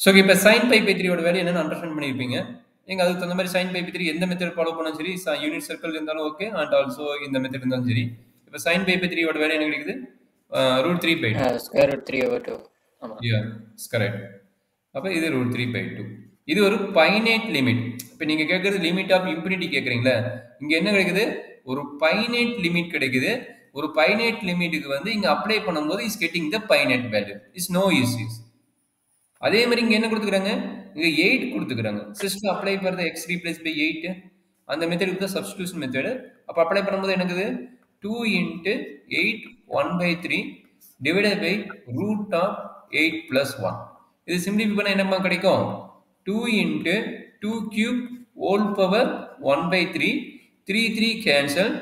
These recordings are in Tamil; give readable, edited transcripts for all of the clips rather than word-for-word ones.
ஸோ இப்போ சைன் பை பை த்ரீயோட வேல்யூ என்னன்னு அண்டர்ஸ்டாண்ட் பண்ணியிருப்பீங்க. நீங்கள் அதுக்கு தகுந்த மாதிரி சைன் பை பை த்ரீ எந்த மெத்தட் ஃபாலோ பண்ணாலும் சரி, யூனிட் சர்க்கிள் இருந்தாலும் ஓகே, அண்ட் ஆல்சோ இந்த மெத்தட் இருந்தாலும் சரி. இப்போ சைன் பை பை த்ரீயோட வேல்யூ என்ன கிடைக்குது? √3/2. Square root 3/2. ஆமாம், கரெக்ட். அப்போ இது √3/2. இது ஒரு பைனைட் லிமிட். இப்போ நீங்கள் கேட்குறது லிமிட் ஆஃப் இன்ஃபினிட்டி கேட்குறீங்களா? இங்கே என்ன கிடைக்குது? ஒரு பைனைட் லிமிட் கிடைக்குது. ஒரு பைனைட் லிமிட்டுக்கு வந்து இங்கே அப்ளை பண்ணும்போது is getting the finite value, is no use. அதே மாதிரி இங்கே என்ன கொடுத்துக்கிறாங்க? இங்கே 8 கொடுத்துக்கிறாங்க. System apply for the x replace by 8. அந்த மெத்தடுக்கு தான் சப்ஸ்டியூஷன் மெத்தடு. அப்போ அப்ளை பண்ணும்போது என்னக்குது? 2 × 8 1/3 டிவைடட் பை √8 + 1. இது சிம்பிளிஃபை பண்ண என்னமா கிடைக்கும்? 2 × 2³ ஹோல் பவர் 1/3. 3 3 கேன்சல்.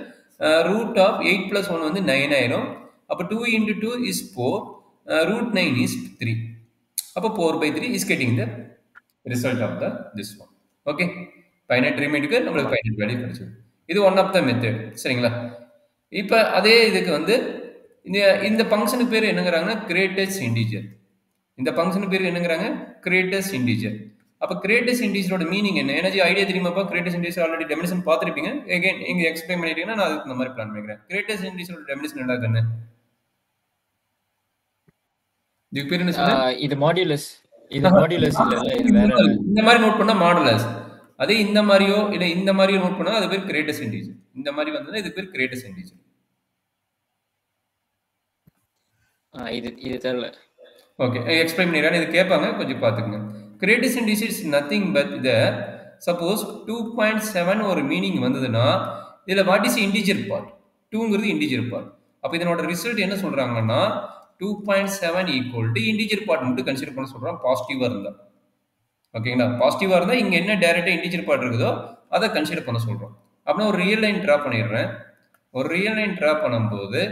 √8 + 1 வந்து 9 ஆயிரும். அப்போ 2 × 2 is 4. √9 is 3. அப்போ 4/3 is getting the result of this one. Okay, finite லிமிட்டுக்கு நம்மளுக்கு பைனைட் வேல்யூ கிடைச்சது. இது ஒன் ஆஃப் த மெத்தட். சரிங்களா? இப்போ அதே இதுக்கு வந்து இந்த ஃபங்க்ஷனுக்கு பேர் என்னங்கிறாங்கன்னா கிரேட்டஸ்ட் இன்டிஜர். இந்த ஃபங்க்ஷனுக்கு பேர் என்னங்கிறாங்க? Greatest integer. அப்போ கிரேட்டஸ்ட் இன்டிஜரோட மீனிங் என்ன? எனர்ஜி ஐடியா தெரியுமாப்பா? கிரேட்டஸ்ட் இன்டிஜர் ஆல்ரெடி டெஃபினிஷன் பார்த்துருப்பீங்க. எகைன் இங்கே எக்ஸ்பிளைன் பண்ணிட்டீங்கன்னா நான் அதுக்கு இந்த மாதிரி பிளான் பண்ணிக்கிறேன். கிரேட்டஸ்ட் இன்டிஜரோட டெஃபினிஷன் என்ன இருக்குன்னு இதுக்கு பேர் என்ன சொல்லுங்க? இது மாடுலஸ். இது மாடுலஸ் இல்ல, இது வேற. இந்த மாதிரி நோட் பண்ணா மாடுலஸ். அதே இந்த மாதிரியோ இல்ல இந்த மாதிரியோ நோட் பண்ணா அது பேர் கிரேட்டஸ்ட் இன்டிஜர். இந்த மாதிரி வந்ததுன்னா இது பேர் கிரேட்டஸ்ட் இன்டிஜர். இது தெரியல. ஓகே, எக்ஸ்பிளைன் பண்ணிடுறேன். இது கேட்பாங்க, கொஞ்சம் பார்த்துக்குங்க. Greatest integer is nothing but the suppose 2.7 ஒரு மீனிங் வந்ததுன்னா இதில் வாட் இஸ் இன்டிஜர் பார்ட்? 2ங்கிறது இன்டிஜர் பார்ட். அப்போ இதனோட ரிசல்ட் என்ன சொல்றாங்கன்னா 2.7 = இன்டிஜர் பார்ட் மட்டும் கன்சிடர் பண்ண சொல்றோம், பாசிட்டிவா இருந்தா. ஓகேங்களா? பாசிட்டிவா இருந்தா இங்க என்ன டைரக்டா இன்டிஜர் பார்ட் இருக்குதோ அதை கன்சிடர் பண்ண சொல்றோம். அப்படின்னா ஒரு ரியல் லைன் டிரா பண்ணிடுறேன். ஒரு ரியல் லைன் டிரா பண்ணும்போது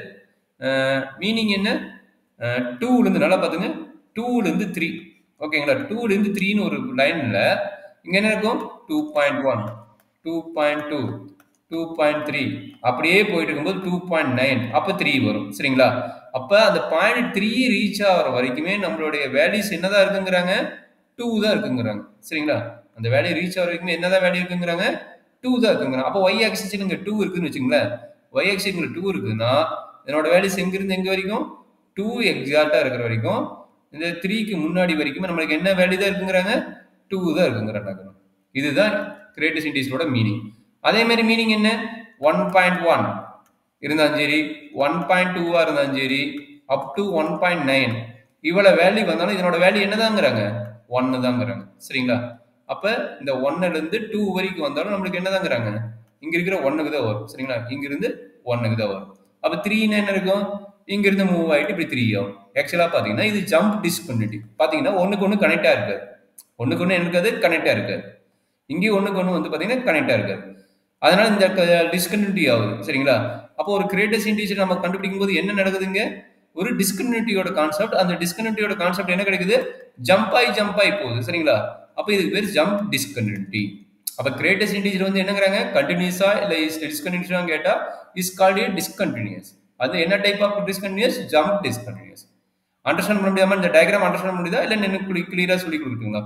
மீனிங் என்ன? 2லேருந்து நல்லா பார்த்துங்க, 2லேருந்து 3. ஓகேங்களா? 2லேருந்து 3ன்னு ஒரு லைன்ல இங்க என்ன இருக்கும்? 2.1 2.2 2.3 அப்படியே போயிட்டு இருக்கும்போது 2.9 அப்போ 3 வரும். சரிங்களா? அப்போ அந்த 0.3 ரீச் ஆகிற வரைக்குமே நம்மளுடைய வேல்யூஸ் என்னதான் இருக்குங்கிறாங்க? 2 தான் இருக்குங்கிறாங்க. சரிங்களா? அந்த வேல்யூ ரீச் ஆகிற வரைக்குமே என்னதான் வேல்யூ இருக்குங்கிறாங்க? 2 தான் இருக்குங்கிறாங்க. அப்போ ஒய் ஆக்சிஸில் இங்கே 2 இருக்குன்னு வச்சுங்களேன். ஒய் ஆக்சிஸில் 2 இருக்குதுன்னா இதனோட வேல்யூஸ் எங்கிருந்து எங்கே வரைக்கும்? 2 எக்ஸாக்டாக இருக்கிற வரைக்கும், இந்த 3க்கு முன்னாடி வரைக்குமே நம்மளுக்கு என்ன வேல்யூ தான் இருக்குங்கிறாங்க? 2 தான் இருக்குங்கிறாங்க. இதுதான் கிரேட்டஸ்ட் இன்டிஜரோட மீனிங். அதே மாதிரி மீனிங் என்ன? 1.1 இருந்தாலும் சரி, 1.2 இருந்தாலும் சரி, அப் டு 1.9 இவ்வளவு வேல்யூ வந்தாலும் இதனோட வேல்யூ என்னதாங்கிறாங்க? 1 தாங்கிறாங்க. சரிங்களா? அப்ப இந்த 1லேருந்து 2 வரைக்கும் வந்தாலும் நம்மளுக்கு என்னதாங்கிறாங்க? இங்க இருக்கிற 1க்கு தான் வரும். சரிங்களா? இங்க இருந்து 1க்கு தான் வரும். அப்ப 3 என்ன இருக்கும்? இங்க இருந்து மூவ் ஆயிட்டு இப்படி 3 ஆகும். ஆக்சுவலா பாத்தீங்கன்னா இது ஜம்ப் டிஸ்கன்டினியூட்டி. பாத்தீங்கன்னா ஒண்ணுக்கு ஒண்ணு கனெக்டா இருக்காது. ஒண்ணுக்கு ஒண்ணு எனக்கு கனெக்டா இருக்காது. இங்கே ஒண்ணுக்கு ஒண்ணு வந்து பாத்தீங்கன்னா கனெக்டா இருக்காது. அதனால இந்த டிஸ்கன்டினியூட்டி ஆகுது. சரிங்களா? அப்போ ஒரு கிரேட்டஸ்ட் இன்டிஜர் நம்ம கண்டுபிடிக்கும் போது என்ன நடக்குதுங்க? ஒரு டிஸ்கன்டினியூட்டியோட கான்செப்ட். அந்த டிஸ்கன்டினியூட்டியோட கான்செப்ட் என்ன கிடைக்குது? ஜம்ப் ஆகி போகுது. சரிங்களா? அப்போ இதுக்கு பேர் ஜம்ப் டிஸ்கன்டினியூட்டி. அப்போ கிரேட்டஸ்ட் இன்டிஜர் வந்து என்னங்கிறாங்க? கண்டினியூஸா இல்ல டிஸ்கன்டினியூஸா கேட்டா இஸ் கால்ட் டிஸ்கன்டினியூஸ். அது என்ன டைப் ஆஃப் டிஸ்கன்டினியூஸ்? ஜம்ப் டிஸ்கன்டினியூஸ். அண்டர்ஸ்டாண்ட் பண்ண முடியாம இந்த டயக்ராம் அண்டர்ஸ்டாண்ட் பண்ண முடியுதா? இல்ல எனக்கு கிளியரா சொல்லி கொடுக்குறீங்களா?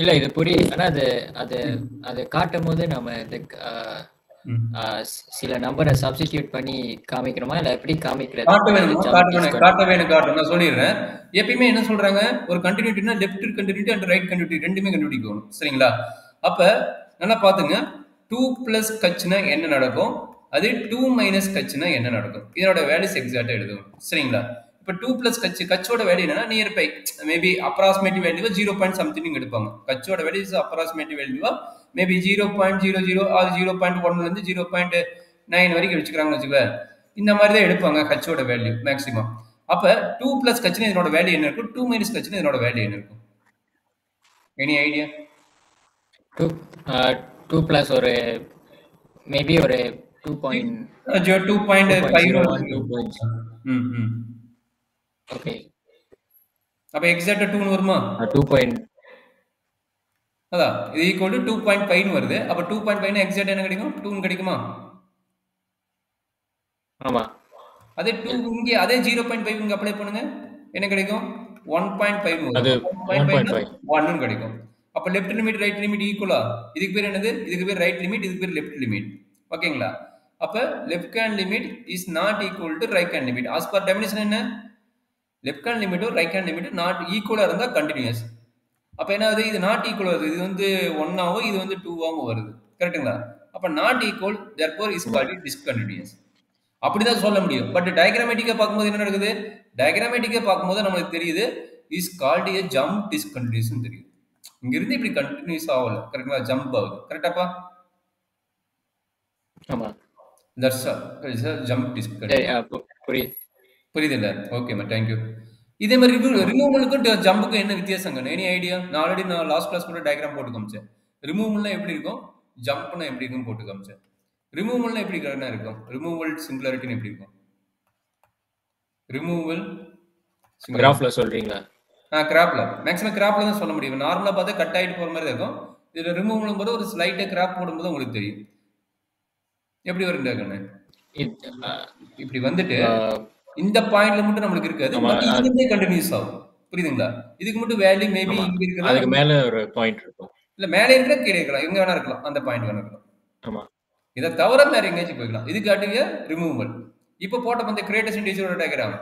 இல்ல, இது புரியுது. ஆனா அது காட்டும் போது நம்ம சில நம்பரை சப்ஸ்டிடியூட் பண்ணி காமிக்கிறோமா இல்ல எப்படி காமிக்கிறது? நான் சொல்லிடுறேன். எப்பயுமே என்ன சொல்றாங்க? ஒரு கண்டினியூட்டினா left continuity and right continuity ரெண்டுமே கண்டுபிடிக்கணும். சரிங்களா? அப்ப நல்லா பாத்துங்க, 2 + கச்சுனா என்ன நடக்கும்? அதே 2 - கச்சுனா என்ன நடக்கும்? இதனோட வேல்யூஸ் எக்ஸாக்டா எழுதணும். சரிங்களா? இப்போ 2 + கச்சோட வேல்யூ என்னன்னா நியர் பை, மேபி அப்ராக்சிமேட்டிவ் வேல்யூவா 0. something எடுப்பாங்க. கச்சோட வேல்யூஸ் அப்ராக்சிமேட்டிவ் வேல்யூவா மேபி 0.00 ஆர் 0.1லேருந்து 0.9 வரைக்கும் வச்சுக்கிறாங்கன்னு வச்சுக்கோங்க. இந்த மாதிரி தான் எடுப்பாங்க கச்சோட வேல்யூ மேக்ஸிமம். அப்ப 2 + கச்சுனா இதனோட வேல்யூ என்ன இருக்கும்? 2 - கச்சுனா இதனோட வேல்யூ என்ன இருக்கும்? Any idea? 2 + ஒரு மேபி ஒரு 2.5. ஓகே. அப்ப எக்ஸாக்ட்டா 2 வருமா? 2. அதான் இது ஈக்குவல் டு 2.5 வருது. அப்ப 2.5 எக்ஸாக்ட் என்ன கிடைக்கும்? 2 கிடைக்குமா? ஆமா. அதே 2 இங்கே அதே 0.5 இங்க அப்ளை பண்ணுங்க, என்ன கிடைக்கும்? 1.5 அது வரும். 1.5 1.5. 1 கிடைக்கும். அப்ப லெஃப்ட் லிமிட் ரைட் லிமிட் ஈக்குவலா? இதுக்கு பேர் என்னது? இதுக்கு பேர் ரைட் லிமிட், இதுக்கு பேர் லெஃப்ட் லிமிட். ஓகேங்களா? அப்ப left hand limit is not equal to right hand limit. As per definition என்ன? லெஃப்ட் ஹேண்ட் லிமிட்டும் ரைட் ஹேண்ட் லிமிட்டும் நாட் ஈக்குவலா இருந்தா கண்டினியூஸ். அப்ப என்ன ஆகுது? இது நாட் ஈக்குவல் வருது. இது வந்து 1 ஆவும் இது வந்து 2 ஆவும் வருது. கரெக்ட்டுங்களா? அப்ப not equal therefore is called discontinuous. அப்படிதான் சொல்ல முடியும். பட் டயக்ராமேட்டிக்கா பார்க்கும்போது என்ன நடக்குது? டயக்ராமேட்டிக்கா பார்க்கும்போது நமக்கு தெரியுது is called a jump discontinuous னு தெரியுது. இங்க இருந்து இப்படி கண்டினியூஸ் ஆகல. கரெக்ட்டா? ஜம்ப் ஆகுது. கரெக்டாப்பா? ஆமா. That's all. It's a jump சரி, discontinuous. புரியுது. புரியுதுல்ல? ஓகேம்மா, தேங்க்யூ. இதே மாதிரி ரிமூவலுக்கும் ஜம்புக்கும் என்ன வித்தியாசங்க? Any idea? நான் ஆல்ரெடி லாஸ்ட் கிளாஸ் கூட டயக்ராம் போட்டு காமிச்சேன். ரிமூவல்னா எப்படி இருக்கும், ஜம்ப்னா எப்படி இருக்கும் போட்டு காமிச்சேன். ரிமூவல்னா எப்படி இருக்கும்? ரிமூவல் சிங்குலாரிட்டின்னு எப்படி இருக்கும்? ரிமூவல் கிராஃப்ல சொல்றீங்களா? கிராப்ல மேக்ஸிமம் கிராப்ல தான் சொல்ல முடியும். நார்மலா பார்த்தா கட் ஆகிட்டு போற மாதிரி இருக்கும். இதுல ரிமூவல் போது ஒரு ஸ்லைட்டா கிராப் போடும்போது உங்களுக்கு தெரியும். எப்படி வரும்? இப்படி வந்துட்டு இந்த பாயிண்ட்ல மட்டும் நம்மளுக்கு இருக்காது. இதுலயே கண்டினியூஸ் ஆகும். புரியுதுங்களா? இதுக்கு மட்டும் வேல்யூ மேபி இங்க இருக்கலாம். அதுக்கு மேல ஒரு பாயிண்ட் இருக்கும். இல்ல மேலே இருக்கிற கீழே இருக்கலாம். எங்க வேணா இருக்கலாம். அந்த பாயிண்ட் வேணா இருக்கலாம். ஆமா. இத தவிர வேற எங்கேயாச்சும் போய்க்கலாம். இதுக்கு அடுத்து ரிமூவல். இப்போ போட்ட அந்த கிரேட்டஸ்ட் இண்டீஜரோட டயகிராம்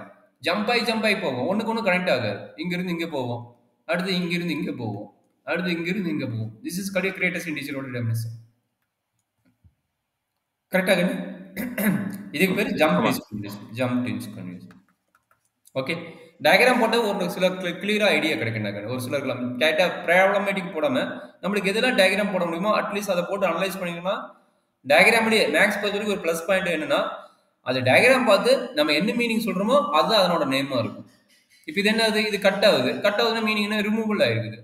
ஜம்ப் ஆகி போகும். ஒண்ணுக்கு ஒண்ணு கனெக்ட் ஆகாது. இங்க இருந்து இங்க போவோம். அடுத்து இங்க இருந்து இங்க போவோம். அடுத்து இங்க இருந்து இங்க போவோம். திஸ் இஸ் கால்ட் கிரேட்டஸ்ட் இண்டீஜரோட டெஃபினிஷன். கரெக்ட்டா? இதுக்கு பேர் ஜம்ப் டிஸ்கன்டினியூஸ். ஓகே, டயக்ராம் போட்டு ஒரு சில கிளியரா ஐடியா கிடைக்கும். ஒரு சிலர் கேட்டா ப்ராப்ளமேட்டிக் போடாம நம்மளுக்கு எதெல்லாம் டயக்ராம் போட முடியுமோ அட்லீஸ்ட் அதை போட்டு அனலைஸ் பண்ணிக்கணும்னா டயக்ராம்லயே மேக்ஸ் பொறுத்த வரைக்கும் ஒரு ப்ளஸ் பாயிண்ட் என்னன்னா அது டயக்ராம் பார்த்து நம்ம என்ன மீனிங் சொல்றோமோ அதுதான் அதனோட நேமா இருக்கும். இப்போ இது என்ன ஆகுது? இது கட் ஆகுதுன்னா மீனிங் என்ன? ரிமூவல் ஆயிருக்குது.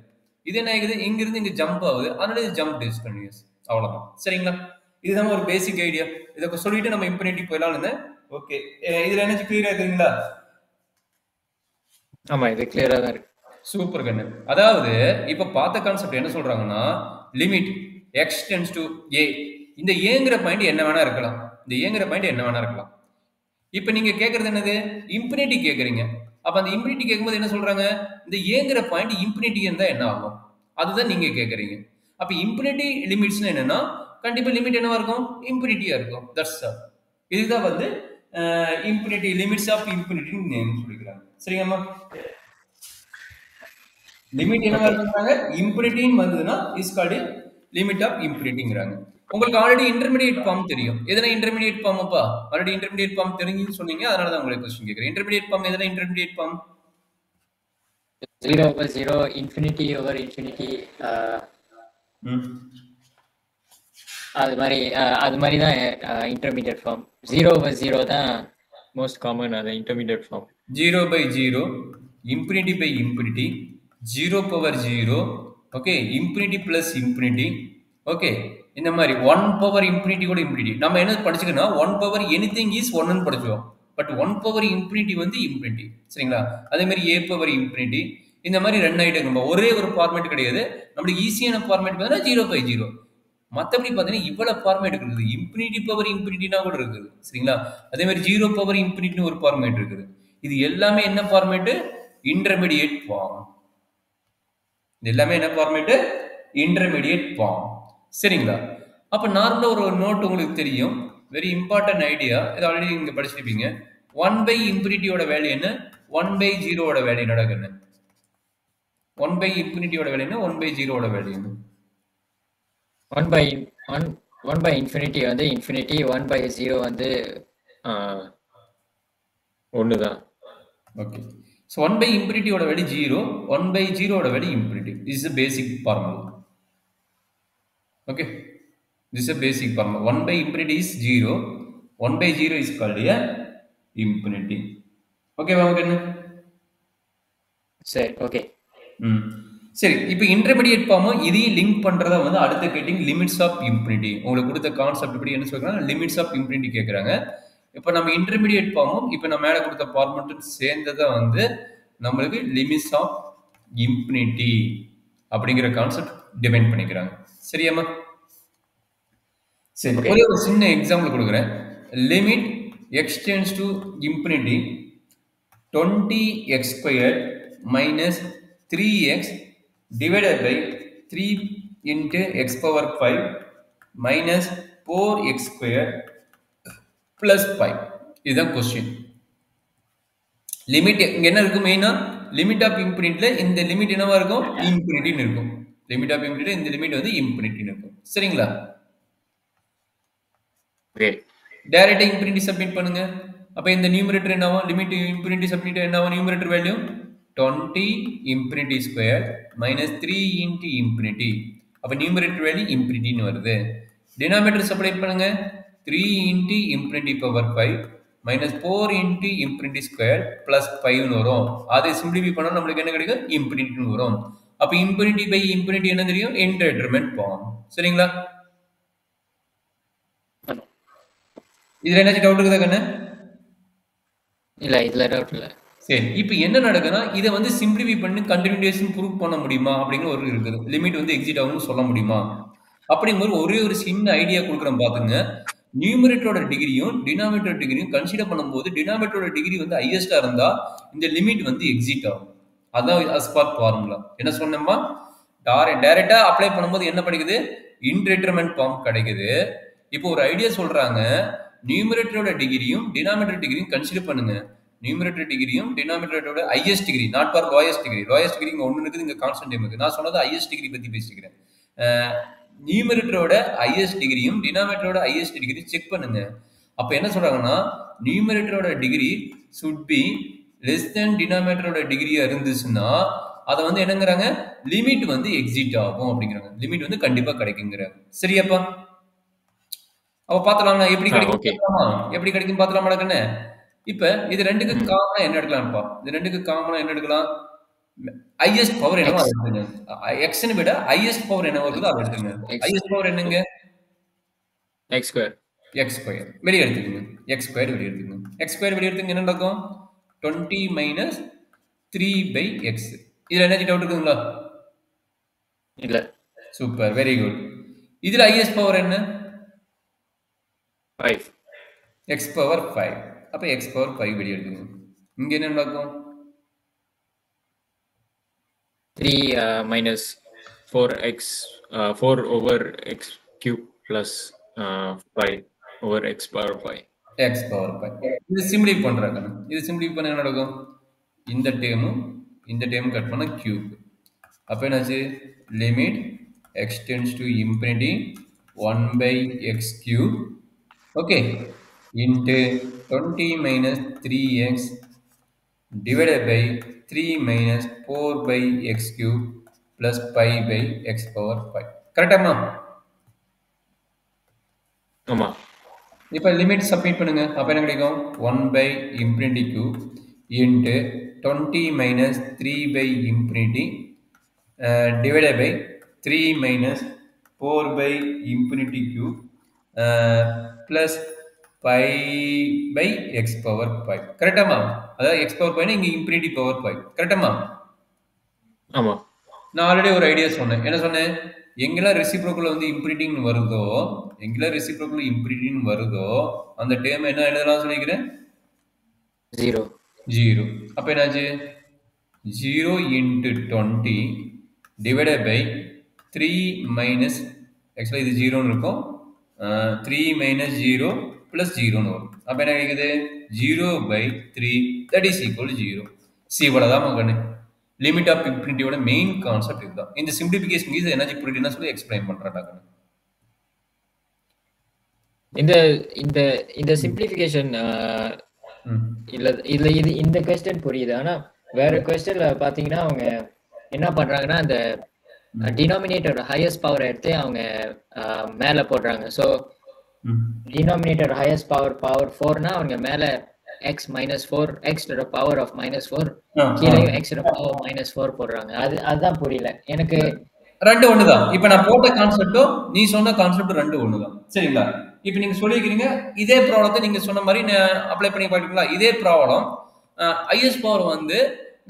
இது என்ன ஆகுது? இங்க இருந்து இங்க ஜம்ப் ஆகுது. அதனால இது ஜம்ப் டிஸ்கன்டினியூஸ். அவ்வளவுதான். சரிங்களா? இதுதான் ஒரு பேசிக் ஐடியா. இதை சொல்லிட்டு நம்ம இன்ஃபினிட்டி போயிடலாம் இருந்தேன். ஓகே, இதுல என்ன கிளியரா இருக்குங்களா? ஆமா, இது கிளியரா தான் இருக்கு. சூப்பர் கண்ணு. அதாவது இப்ப பார்த்த கான்செப்ட் என்ன சொல்றாங்கன்னா லிமிட் எக்ஸ் டென்ஸ் டு ஏ. இந்த ஏங்கிற பாயிண்ட் என்ன வேணா இருக்கலாம். இப்ப நீங்க கேக்குறது என்னது? இன்ஃபினிட்டி கேக்குறீங்க. அப்ப அந்த இன்ஃபினிட்டி கேட்கும்போது என்ன சொல்றாங்க? இந்த ஏங்கிற பாயிண்ட் இன்ஃபினிட்டி இருந்தா என்ன ஆகும்? அதுதான் நீங்க கேக்குறீங்க. அப்ப இன்ஃபினிட்டி லிமிட்ஸ் என்னன்னா கண்டிப்பா லிமிட் என்னவா இருக்கும்? இன்ஃபினிட்டியா இருக்கும். That's all. இதுதான் வந்து infinity limits of infinity name சொல்லிக்கிறாங்க. சரிங்கம்மா? லிமிட் என்னவா இருக்குறாங்க? இன்ஃபினிட்டின்னு வந்ததுன்னா இஸ் கால்ட் லிமிட் ஆஃப் இன்ஃபினிட்டிங்கறாங்க. உங்களுக்கு ஆல்ரெடி இன்டர்மீடியேட் ஃபார்ம் தெரியும். எதனா இன்டர்மீடியேட் ஃபார்ம்ப்பா? ஆல்ரெடி இன்டர்மீடியேட் ஃபார்ம் தெரிஞ்சுன்னு சொன்னீங்க. அதனால தான் உங்களுக்கு क्वेश्चन கேக்குறேன். இன்டர்மீடியேட் ஃபார்ம் எதனா intermediate form? 0/0 infinity over infinity அது மாதிரி தான் இன்டர்மீடியேட் ஃபார்ம். 0/0 தான் மோஸ்ட் காமன் அது intermediate form. 0/0 infinity by infinity 0/0 okay infinity plus infinity okay இந்த மாதிரி 1 பவர் இன்ஃபினிட்டி கூட இன்ஃபினிட்டி. நம்ம என்ன படிச்சுக்கன்னா 1 பவர் எனிதிங் இஸ் 1ன்னு படிச்சுவோம். பட் 1 பவர் இன்ஃபினிட்டி வந்து இன்ஃபினிட்டி. சரிங்களா? அதே மாதிரி a பவர் இன்ஃபினிட்டி இந்த மாதிரி ரெண்டு ஐட்டம். நம்ம ஒரே ஒரு ஃபார்மேட் கிடையாது. நம்மளுக்கு ஈஸியான ஃபார்மேட் பார்த்தீங்கன்னா 0/0. மற்றபடி பார்த்தீங்கன்னா இவ்வளவு ஃபார்மேட் இருக்குது. இன்ஃபினிட்டி பவர் இன்ஃபினிட்டினா கூட இருக்குது. சரிங்களா? அதே மாதிரி 0 பவர் இன்ஃபினிட்டின்னு ஒரு ஃபார்மேட் இருக்குது. இது எல்லாமே என்ன ஃபார்மேட்? Intermediate form. இது எல்லாமே என்ன ஃபார்மேட்? Intermediate form. சரிங்களா? அப்ப நார்மலா ஒரு நோட் உங்களுக்கு தெரியும். Very important idea. இது ஆல்ரெடி நீங்க படிச்சிருப்பீங்க. 1/இன்ஃபினிட்டியோட வேல்யூ என்ன? 1/0 வேல்யூ நடக்குது. 1/இன்ஃபினிட்டியோட வேல்யூ என்ன? 1/0 வேல்யூ என்ன? 1/இன்ஃபினிட்டி வந்து இன்ஃபினிட்டி, 1/0 வந்து ஒண்ணுதான். ஓகே. So 1/இன்ஃபினிட்டியோட value 0, 1/0 value infinity. This is a basic formula. Okay. This is a basic formula. 1/infinity is 0. 1/0 is called a infinity. Okay, okay. சரி, ஓகே. சரி, இப்போ இன்டர்மீடியேட் ஃபார்ம் இதையும் லிங்க் பண்றதா வந்து அடுத்த கேட்டிங் லிமிட்ஸ் ஆஃப் இன்ஃபினிட்டி. உங்களுக்கு கொடுத்த கான்செப்ட் இப்படி என்ன சொல்றாங்க? லிமிட்ஸ் ஆஃப் இன்ஃபினிட்டி கேட்குறாங்க. இப்போ நம்ம இன்டர்மீடியேட் ஃபார்மும் இப்போ நம்ம மேலே கொடுத்த ஃபார்மெட்டும் சேர்ந்ததை வந்து நம்மளுக்கு லிமிட்ஸ் ஆஃப் இன்ஃபினிட்டி அப்படிங்கிற கான்செப்ட் டிஃபைன் பண்ணிக்கிறாங்க. சரியாம்மா? சரி, ஒரே ஒரு சின்ன எக்ஸாம்பிள் கொடுக்குறேன். Limit X tends to infinity 20x² minus 3x divided by 3 into x power 5 minus 4x square plus 5. இதுதான் கொஸ்டின். லிமிட் இங்க என்ன இருக்கும் மெயினா லிமிட் ஆஃப் இன்ஃபினிட்டில இந்த லிமிட் என்னவா இருக்கும் இன்ஃபினிட்டின்னு இருக்கும். லிமிட் ஆஃப் இன்ஃபினிட்டில இந்த லிமிட் வந்து இன்ஃபினிட்டின்னு இருக்கும். சரிங்களா? டைரக்டா இன்ஃபினிட்டி சப்மிட் பண்ணுங்க. அப்ப இந்த நியூமரேட்டர் என்னவா லிமிட் இன்ஃபினிட்டி சப்மிட் என்னவா numerator value 20 infinity square minus 3 into infinity. அப்ப நியூமரேட்டர் வேல்யூ இன்ஃபினிட்டின்னு வருது. டினாமினேட்டர் சப்ஸ்டிட்யூட் பண்ணுங்க 3 into infinity power 5 minus 4 into infinity square plus 5 னு வரும். அதை சிம்பிளிஃபை பண்ணா நமக்கு என்ன கிடைக்கும் இன்ஃபினிட்டி வரும். அப்ப இன்ஃபினிட்டி பை இன்ஃபினிட்டி என்ன தெரியும் இன்டெர்மினேட் ஃபார்ம். சரிங்களா? இதுல என்ன டவுட் இருக்குதா கண்ணு? இல்ல இதுல டவுட் இல்ல. சரி, இப்போ என்ன நடக்குதுன்னா இதை வந்து சிம்பிளிஃபை பண்ணி கண்டினியூஷன் ப்ரூவ் பண்ண முடியுமா அப்படிங்கிற ஒரு இருக்குது. லிமிட் வந்து எக்ஸிட் ஆகும்னு சொல்ல முடியுமா அப்படிங்கிற ஒரே ஒரு சின்ன ஐடியா கொடுக்குறோம் பாத்துங்க. நியூமரேட்டரோட டிகிரியும் டினாமினேட்டர் டிகிரியும் கன்சிடர் பண்ணும்போது டினாமினேட்டரோட டிகிரி வந்து ஹையஸ்டா இருந்தா இந்த லிமிட் வந்து எக்ஸிட் ஆகும். அதான் அஸ்பார்ட் ஃபார்முலா. என்ன சொன்னோமா டைரக்டா அப்ளை பண்ணும்போது என்ன கிடைக்குது இன்டெர்மினேட் ஃபார்ம் கிடைக்குது. இப்போ ஒரு ஐடியா சொல்றாங்க நியூமரேட்டரோட டிகிரியும் டினாமினேட்டர் டிகிரியும் கன்சிடர் பண்ணுங்க. நியூமரேட்டர் டிகிரியும் டினாமினேட்டரோட highest degree not for lowest degree. Lowest degree இங்க ஒன்று இருக்குது, இங்க கான்ஸ்டன்ட் டைம் இருக்குது. நான் சொன்னது ஹையஸ்ட் டிகிரி பத்தி பேசிக்கிறேன். நியூமரேட்டரோட ஹையஸ்ட் டிகிரியும் டினாமினேட்டரோட ஹையஸ்ட் டிகிரி செக் பண்ணுங்க. அப்ப என்ன சொல்றாங்கன்னா நியூமரேட்டரோட degree should be less than டினாமினேட்டரோட டிகிரியா இருந்துச்சுன்னா அதை வந்து என்னங்கிறாங்க லிமிட் வந்து எக்ஸிட் ஆகும் அப்படிங்கிறாங்க. லிமிட் வந்து கண்டிப்பா கிடைக்குங்கிறாங்க. சரியாப்பா? அப்ப பாத்தலாம்னா எப்படி கிடைக்கும் எப்படி கிடைக்கும் பாத்தலாமா? இப்ப இது ரெண்டுக்கு காமனா என்ன எடுக்கலாம்ப்பா? இது ரெண்டுக்கு காமனா என்ன எடுக்கலாம்? ஹையஸ்ட் பவர் என்னவோ அதை எடுத்துங்க. எக்ஸ்னை விட ஹையஸ்ட் பவர் என்ன வருதோ அதை எடுத்துங்க. ஹையஸ்ட் பவர் என்னங்க எக்ஸ் ஸ்கொயர். எக்ஸ் ஸ்கொயர் வெளியே எடுத்துக்கங்க. எக்ஸ் ஸ்கொயர் வெளியே எடுத்துக்கங்க. எக்ஸ் ஸ்கொயர் வெளியே எடுத்துங்க என்ன நடக்கும் 20 minus 3/x. இதுல என்ன டவுட் இருக்குங்களா? இல்ல. Super, very good. இதுல ஹையஸ்ட் பவர் என்ன 5. x power 5. அப்ப x பவர் 5 வெளியே எடுத்துங்க. இங்க என்ன நடக்கும் 3 minus 4x 4 over x cube plus 5 over x power 5. x power 5. இது சிம்பிளிஃபை பண்றாங்க. இது சிம்பிளிஃபை பண்ண என்ன நடக்கும் இந்த டேர்ம் கட் பண்ணா கியூப். அப்ப என்னாச்சு limit x tends to infinity 1/x cube okay into 20 minus 3x divided by 3 minus 4/x cube plus 5/x power 5. கரெக்டாமா? ஆமா. இப்போ லிமிட் சப்மிட் பண்ணுங்க. அப்ப என்ன கிடைக்கும் 1/infinity cube into 20 minus 3/infinity divided by 3 minus 4/infinity cube plus 5/x power 5. கரெக்டாமா? அதாவது x power 5 இங்க infinity power 5. கரெக்டாமா? ஆமா. நான் ஆல்ரெடி ஒரு ஐடியா சொன்னேன். என்ன சொன்னேன்? எங்கெல்லாம் ரெசிப்ரோக்கல் வந்து இன்ஃபினிட்டின்னு வருதோ அந்த டேர்ம் என்ன எழுதலாம் சொல்லிக்கிறேன் 0. அப்ப என்னாச்சு 0 into 20 divided by 3 minus ஆக்சுவலா இது 0 இருக்கும் 3 minus 0 plus 0 வரும். அப்ப என்ன கிடைக்குது 0/3 that is equal to 0. C இவ்வளவுதான் மகனே. லிமிட் ஆஃப் இன்ஃபினிட்டியோட மெயின் கான்செப்ட் இதுதான். இந்த சிம்பிளிஃபிகேஷன் இது எனர்ஜி புரியுதுன்னா சொல்லி எக்ஸ்பிளைன் பண்றாங்க. இந்த இந்த இந்த சிம்பிளிஃபிகேஷன் இல்ல இல்ல இது இந்த क्वेश्चन புரியுது. ஆனா வேற क्वेश्चनல பாத்தீங்கன்னா அவங்க என்ன பண்றாங்கன்னா அந்த டினாமினேட்டரோட ஹையஸ்ட் பவர் எடுத்து அவங்க மேல போடுறாங்க. சோ டினாமினேட்டர் ஹையஸ்ட் பவர் 4 னா அவங்க மேல x minus 4 x to the power of minus 4 கீழேயும் x to the power minus 4 போடுறாங்க. அதுதான் புரியல எனக்கு. ரெண்டு ஒண்ணுதான். இப்ப நான் போட்ட கான்செப்டும் நீ சொன்ன கான்செப்ட் ரெண்டு ஒண்ணுதான். சரிங்களா? இப்ப நீங்க சொல்லிக்கிறீங்க இதே ப்ராப்ளத்தை நீங்க சொன்ன மாதிரி அப்ளை பண்ணி பாத்தீங்களா? இதே ப்ராப்ளம் ஹையஸ்ட் பவர் வந்து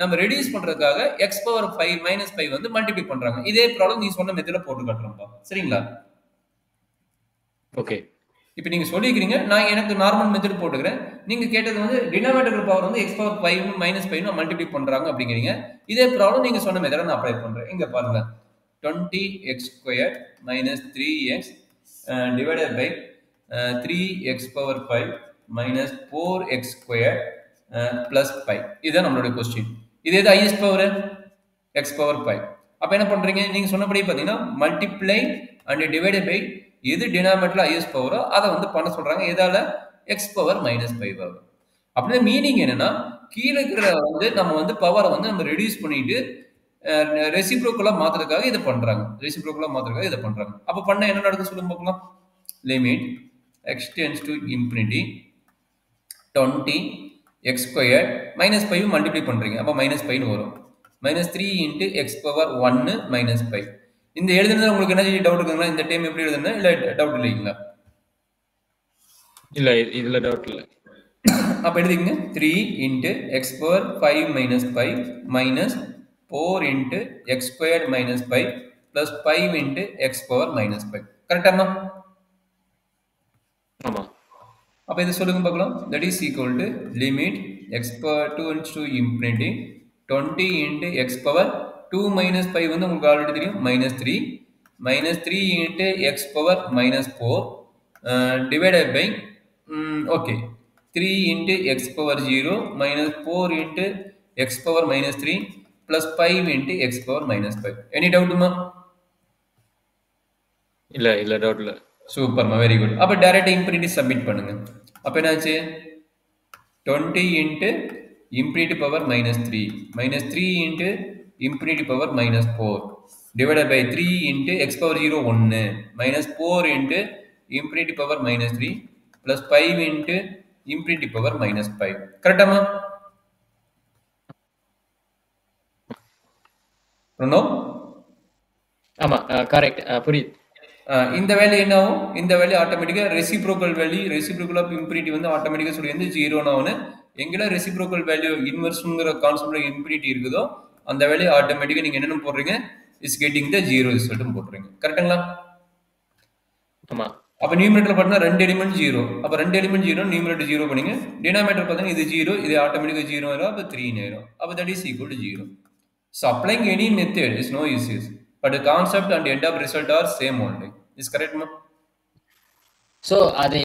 நம்ம ரெடியூஸ் பண்றதுக்காக x பவர் 5 மைனஸ் 5 வந்து மல்டிப்ளை பண்றாங்க. இதே ப்ராப்ளம் நீ சொன்ன மெத்தட்ல போட்டு காட்டுறோம்ப்பா. சரிங்களா? ஓகே. இப்போ நீங்க சொல்லிக்கிறீங்க, நான் எனக்கு நார்மல் மெத்தட் போட்டுக்கிறேன். நீங்க கேட்டது வந்து டினாமினேட்டர் பவர் வந்து x பவர் 5 மைனஸ் 5 மல்டிப்ளை பண்றாங்க அப்படிங்கிறீங்க. இதே ப்ராப்ளம் நீங்க சொன்ன மெத்தட நான் அப்ளை பண்றேன். இங்க பாருங்க. 20x square minus 3x divided by 3x power 5 minus 4x square plus 5. இதுதான் நம்மளுடைய கொஸ்டின். இது எது ஹையஸ்ட் பவர்? x power 5. அப்ப என்ன பண்றீங்க? நீங்க சொன்னபடி பாத்தீங்கன்னா மல்டிப்ளை அண்ட் டிவைடட் பை எது டினாமினேட்டர்ல ஹையஸ்ட் பவரோ அதை வந்து பண்ண சொல்றாங்க. எதால? x பவர் மைனஸ் 5 ஆகும். அப்படின்னா மீனிங் என்னன்னா, கீழே இருக்கிற வந்து நம்ம வந்து பவரை வந்து நம்ம ரெடியூஸ் பண்ணிட்டு ரெசிப்ரோக்கலா மாத்துறதுக்காக இதை பண்றாங்க. ரெசிப்ரோக்கலா மாத்துறதுக்காக இதை பண்றாங்க. அப்ப பண்ண என்ன நடக்கும் சொல்லுங்க பார்க்கலாம். Limit x tends to infinity 20 x square minus 5 multiply பண்றீங்க. அப்ப மைனஸ் 5 வரும். Minus 3 into x power 1 minus 5. இந்த எழுதுனது உங்களுக்கு என்ன டவுட் இருக்குங்களா? இந்த டைம் எப்படி எழுதுனா இல்ல டவுட் இல்லைங்களா? இல்ல இதுல டவுட் இல்ல. அப்ப எழுதிங்க 3 into x power 5 minus 5 minus 4 into X square minus 5 plus 5 into x power minus 5. கரெக்டாமா? ஆமா. அப்ப இதை சொல்லுங்க பார்க்கலாம். That is equal to limit x power 2 to infinity 20 into x power 2 minus 5 வந்து உங்களுக்கு ஆல்ரெடி தெரியும் minus 3 minus 3 into x power minus 4 divided by okay 3 into x power 0 minus 4 into x power minus 3 plus 5 into x power minus 5. Any doubt ma? இல்ல டவுட் இல்ல. சூப்பர்மா, வெரி குட். அப்ப டைரக்ட் இன்ஃபினிட்டி சப்மிட் பண்ணுங்க. அப்ப என்னாச்சு? 20 into infinity power minus 3 minus 3 into infinity power minus 4 divided by 3 into x power 0 1 minus 4 into infinity power minus 3 plus 5 into infinity power minus 5. கரெக்டாமா? ப்ரணவ்? ஆமா, கரெக்ட். புரியுது. இந்த வேல்யூ என்ன ஆகும்? இந்த வேல்யூ ஆட்டோமேட்டிக்கா reciprocal value, reciprocal of infinity வந்து ஆட்டோமேட்டிக்கா சொல்லி வந்து 0 ஆகும். எங்கெல்லாம் ரெசிப்ரோக்கல் வேல்யூ இன்வெர்ஸ்ங்கிற கான்செப்ட்ல இன்ஃபினிட்டி இருக்குதோ அந்த வேல்யூ ஆட்டோமேட்டிக்கா நீங்க என்னன்னு போடுறீங்க? இஸ் கெட்டிங் த 0 ரிசல்ட் போடுறீங்க. கரெக்ட்டுங்களா? ஆமா. அப்ப நியூமரேட்டர் பார்த்தா 2 எலிமெண்ட் 0. அப்ப 2 எலிமெண்ட் 0 நியூமரேட்டர் 0 பண்ணீங்க. டினாமினேட்டர் பார்த்தா இது 0, இது ஆட்டோமேட்டிக்கா 0 ஆயிரும். அப்ப 3 ஆயிரும். அப்ப that is equal to 0. So applying any method is no issues. But the concept and end up result are same only. Is correct, ma? So அது